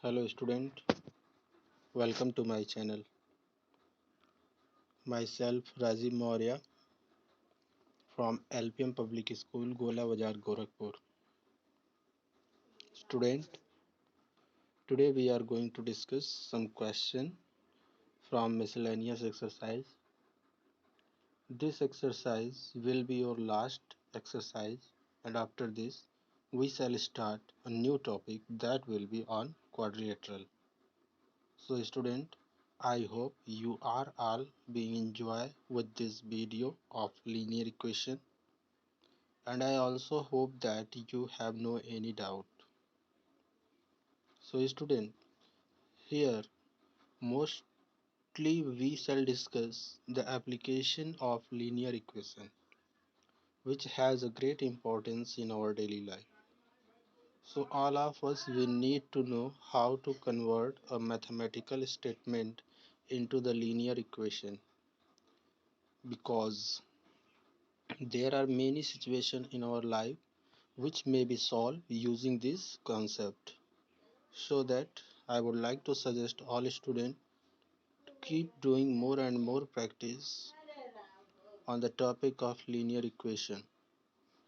Hello student, welcome to my channel. Myself Rajiv Maurya from LPM Public School, Gola Bazar, Gorakhpur. Student, today we are going to discuss some question from miscellaneous exercise. This exercise will be your last exercise, and after this we shall start a new topic that will be on quadrilateral. So student, I hope you are all being enjoy with this video of linear equation, and I also hope that you have no any doubt. So student, here mostly we shall discuss the application of linear equation, which has a great importance in our daily life. So all of us we need to know how to convert a mathematical statement into the linear equation, because there are many situations in our life which may be solved using this concept. So that I would like to suggest all students to keep doing more and more practice on the topic of linear equation.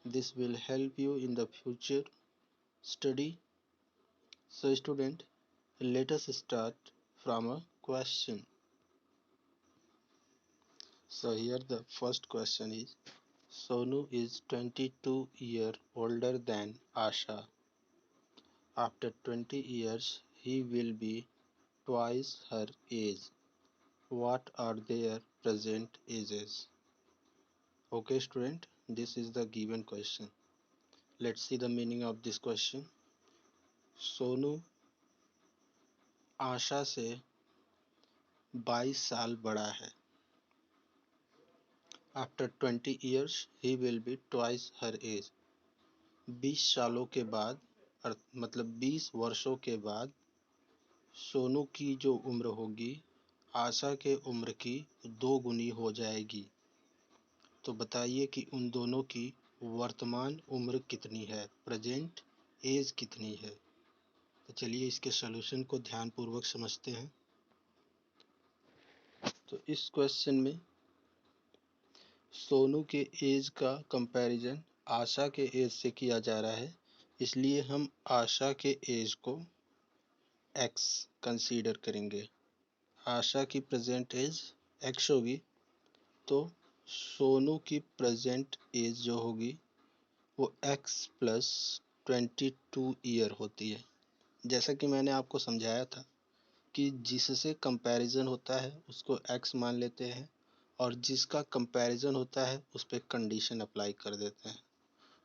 This will help you in the future study. So student, let us start from a question. So here the first question is, Sonu is 22 years older than Asha. After 20 years, he will be twice her age. What are their present ages? Okay, student, this is the given question. Let's see the meaning of this question. Sonu आशा से 22 साल बड़ा है. After 20 years, he will be twice her age. 20 सालों के बाद मतलब 20 वर्षों के बाद सोनू की जो उम्र होगी आशा के उम्र की दो गुनी हो जाएगी. तो बताइए कि उन दोनों की वर्तमान उम्र कितनी है, प्रेजेंट एज कितनी है. तो चलिए इसके सॉल्यूशन को ध्यानपूर्वक समझते हैं. तो इस क्वेश्चन में सोनू के एज का कंपैरिजन आशा के एज से किया जा रहा है, इसलिए हम आशा के एज को एक्स कंसीडर करेंगे. आशा की प्रेजेंट एज एक्स होगी, तो सोनू की प्रेजेंट एज जो होगी वो एक्स प्लस 22 ईयर होती है. जैसा कि मैंने आपको समझाया था कि जिससे कंपैरिजन होता है उसको एक्स मान लेते हैं, और जिसका कंपैरिजन होता है उस पर कंडीशन अप्लाई कर देते हैं.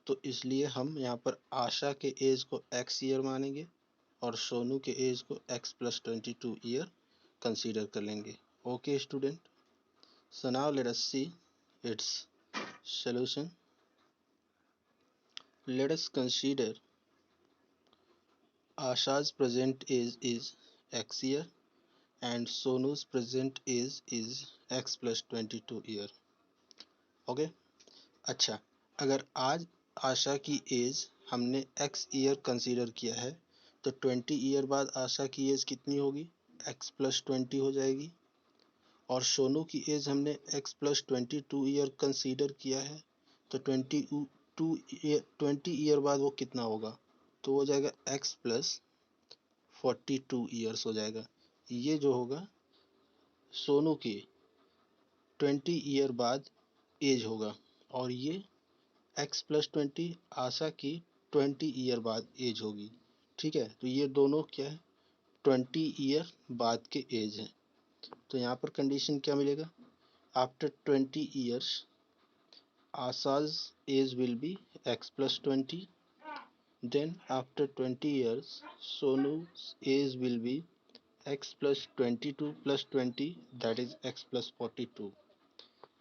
तो इसलिए हम यहाँ पर आशा के एज को एक्स ईयर मानेंगे और सोनू के एज को एक्स प्लस 22 ईयर कंसीडर कर लेंगे. Okay student, so now let us see it's solution. Let us consider Asha's present age is x year and Sonu's present age is x plus 22 year. Okay, अच्छा, अगर आज आशा की as हमने x year consider किया है तो 20 year बाद आशा की एज कितनी होगी, x प्लस 20 हो जाएगी. और सोनू की एज हमने x प्लस 22 ईयर कंसीडर किया है तो 20 ईयर बाद वो कितना होगा, तो हो जाएगा x प्लस 42 ईयर्स हो जाएगा. ये जो होगा सोनू की 20 ईयर बाद एज होगा, और ये x प्लस 20 आशा की 20 ईयर बाद एज होगी. ठीक है, तो ये दोनों क्या है, 20 ईयर बाद के एज हैं. तो यहाँ पर कंडीशन क्या मिलेगा, after 20 years Asha's age will be x plus 20. Then after 20 years Sonu's age will be x plus 22 plus 20, that is x plus 42.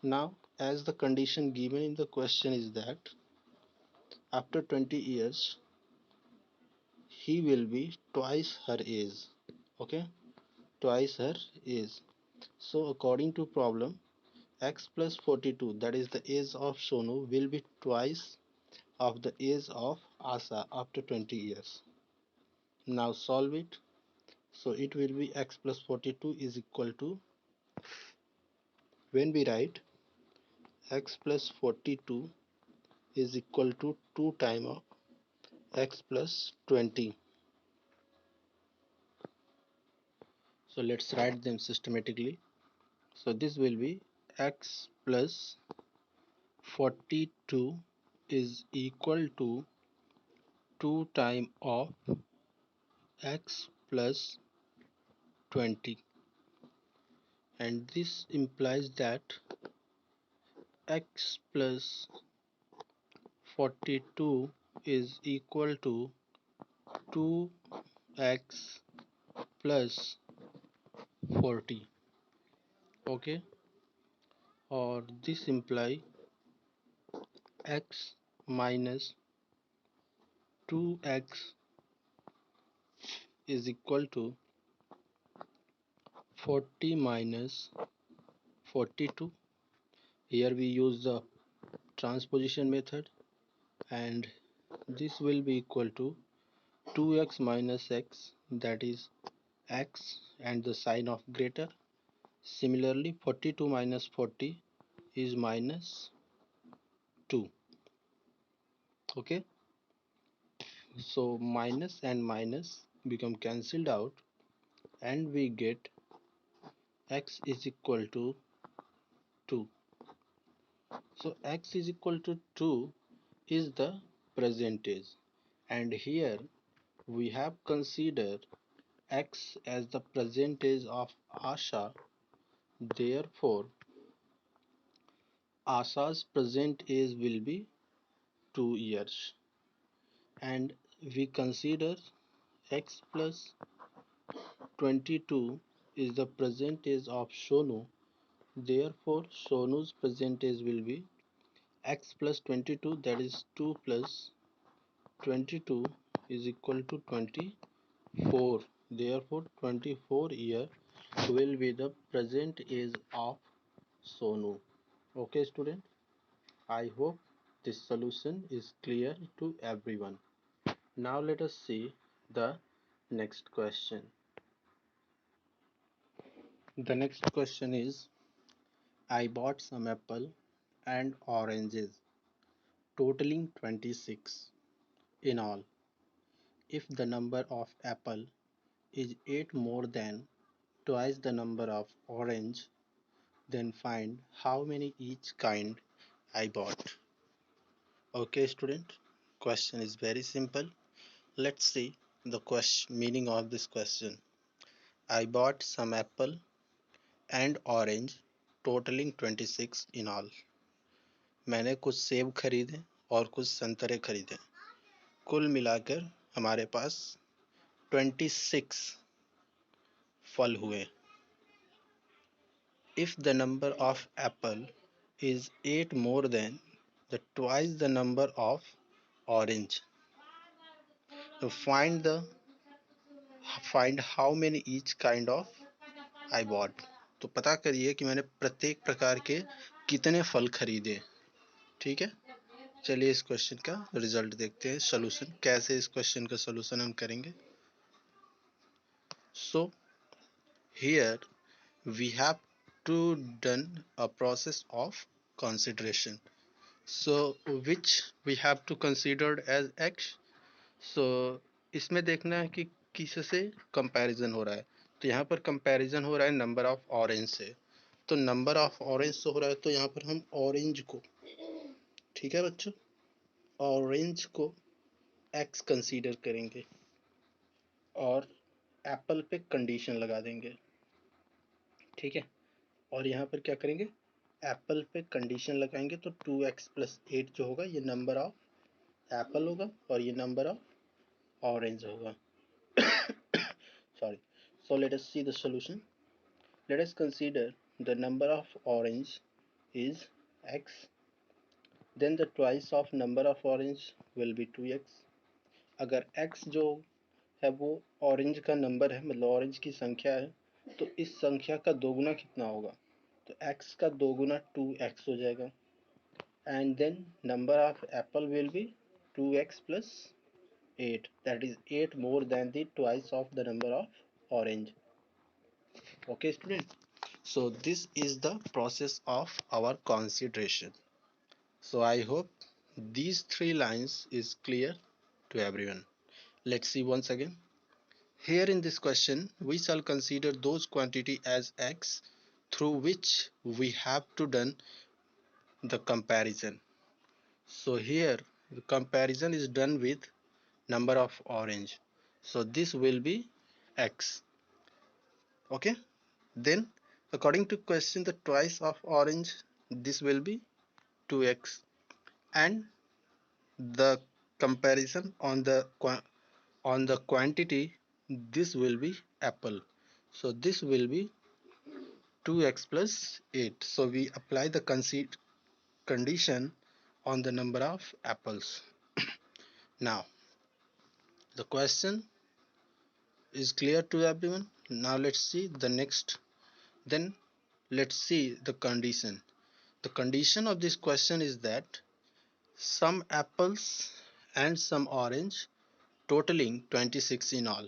Now as the condition given in the question is that after 20 years he will be twice her age. Okay, twice her age. So according to problem, x plus 42, that is the age of Sonu, will be twice of the age of Asa after 20 years. Now solve it. So it will be x plus 42 is equal to, when we write x plus 42 is equal to 2 times of x plus 20. So let's write them systematically. So this will be x plus 42 is equal to 2 times of x plus 20, and this implies that x plus 42 is equal to 2x plus 40. Okay, or this imply x minus 2x is equal to 40 minus 42. Here we use the transposition method, and this will be equal to 2x minus x, that is x and the sign of greater. Similarly 42 minus 40 is minus 2. Okay, so minus and minus become cancelled out, and we get x is equal to 2. So x is equal to 2 is the percentage, and here we have considered x as the percentage of Asha. Therefore Asha's present age will be 2 years, and we consider x plus 22 is the present age of Sonu. Therefore Sonu's present age will be x plus 22, that is 2 plus 22 is equal to 24. Therefore 24 year will be the present age of Sonu. Okay student, I hope this solution is clear to everyone. Now let us see the next question. The next question is, I bought some apple and oranges totaling 26 in all. If the number of apple is 8 more than twice the number of orange, then find how many each kind I bought. Okay student, question is very simple. Let's see the question meaning of this question. I bought some apple and orange totaling 26 in all. मैंने कुछ सेब खरीदे और कुछ संतरे खरीदे, कुल मिलाकर हमारे पास 26 फल हुए. If the number of apple is 8 more than the twice the number of orange, to find how many each kind of I bought. तो पता करिए कि मैंने प्रत्येक प्रकार के कितने फल खरीदे. ठीक है, चलिए इस क्वेश्चन का रिजल्ट देखते हैं, सॉल्यूशन कैसे इस क्वेश्चन का सॉल्यूशन हम करेंगे. So here we have to done a process of consideration. So which we have to consider as x. So इसमें देखना है कि किससे कंपैरिजन हो रहा है. तो यहाँ पर कंपैरिजन हो रहा है नंबर ऑफ ऑरेंज से. तो नंबर ऑफ ऑरेंज से हो रहा है, तो यहाँ पर हम ऑरेंज को, ठीक है बच्चों, ऑरेंज को x कंसीडर करेंगे और एप्पल पे कंडीशन लगा देंगे. ठीक है, और यहाँ पर क्या करेंगे, एप्पल पे कंडीशन लगाएंगे. तो 2x प्लस 8 जो होगा ये नंबर ऑफ एप्पल होगा और ये नंबर ऑफ ऑरेंज होगा. Sorry. So let us see the solution. Let us consider the number of orange is x, then the twice of number of orange will be 2x. अगर x जो है वो orange का number है, मतलब orange की संख्या है, तो इस संख्या का दोगुना कितना होगा, तो x का दोगुना 2x हो जाएगा. And then number of apple will be 2x plus 8, that is 8 more than the twice of the number of orange. Okay, student. So this is the process of our consideration. So I hope these three lines is clear to everyone. Let's see once again. Here in this question, we shall consider those quantity as x through which we have to done the comparison. So here the comparison is done with number of orange. So this will be x. Okay. Then according to question, the twice of orange, this will be 2x, and the comparison on the quantity, this will be apple. So this will be 2x plus 8. So we apply the condition on the number of apples. Now the question is clear to everyone. Now let's see the next. Then let's see the condition. The condition of this question is that some apples and some orange totaling 26 in all.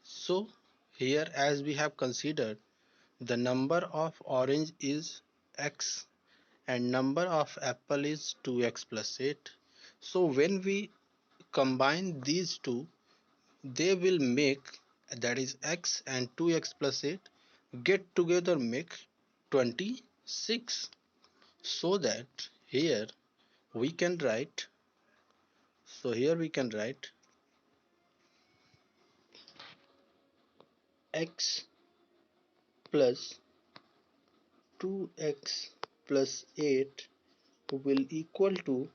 So here, as we have considered, the number of orange is x and number of apple is 2x plus 8. So when we combine these two, they will make, that is x and 2x plus 8 get together make 26. So that here we can write, x plus 2x plus 8 will equal to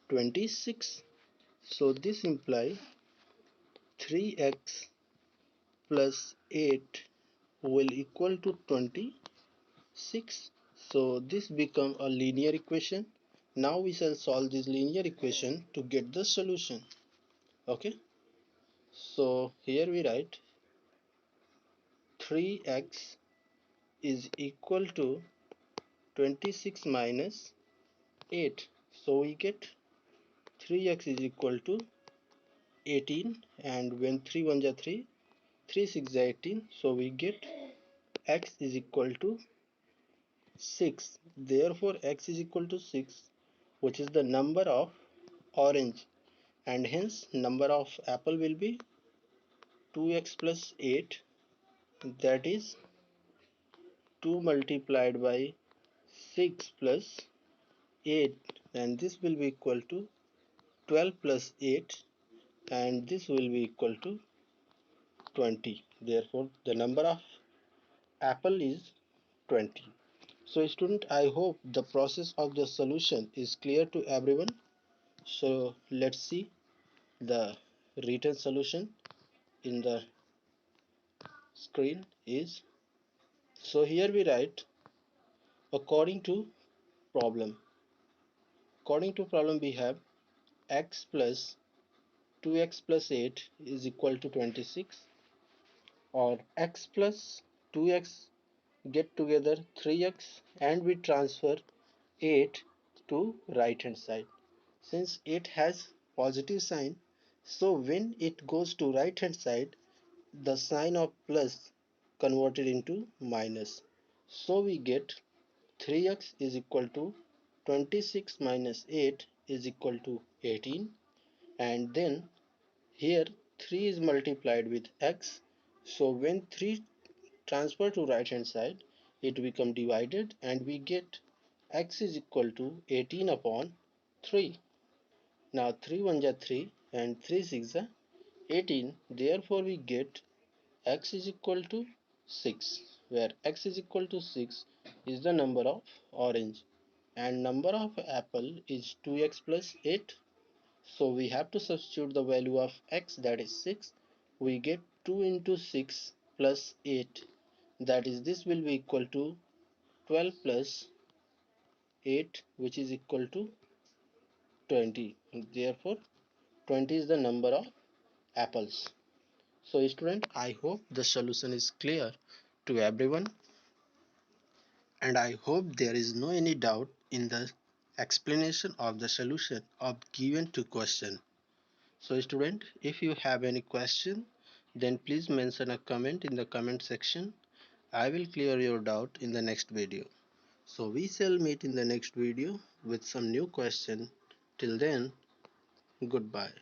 26. So this implies 3x plus 8 will equal to 26. So this become a linear equation. Now we shall solve this linear equation to get the solution. Okay. So here we write 3x is equal to 26 minus 8. So we get 3x is equal to 18, and when 3 1 are 3, 3 6 are 18, so we get x is equal to 6. Therefore x is equal to 6, which is the number of orange, and hence number of apple will be 2x plus 8, that is 2 multiplied by 6 plus 8, and this will be equal to 12 plus 8, and this will be equal to 20. Therefore the number of apple is 20. So student, I hope the process of the solution is clear to everyone. So let's see the written solution in the screen is. So here we write according to problem. According to problem we have x plus 2x plus 8 is equal to 26, or x plus 2x get together 3x, and we transfer 8 to right hand side. Since 8 has positive sign, so when it goes to right hand side, the sign of plus converted into minus. So we get 3x is equal to 26 minus 8 is equal to 18, and then here 3 is multiplied with x. So when 3 transfer to right hand side, it become divided, and we get x is equal to 18 upon 3. Now 3 1 are 3 and 3 6 are 18. Therefore we get x is equal to 6, where x is equal to 6 is the number of orange and number of apple is 2x plus 8. So we have to substitute the value of x, that is 6. We get 2 into 6 plus 8, that is this will be equal to 12 plus 8, which is equal to 20. Therefore 20 is the number of apples. So student, I hope the solution is clear to everyone, and I hope there is no any doubt in the explanation of the solution of given to question. So student, if you have any question, then please mention a comment in the comment section. I will clear your doubt in the next video. So we shall meet in the next video with some new question. Till then, goodbye.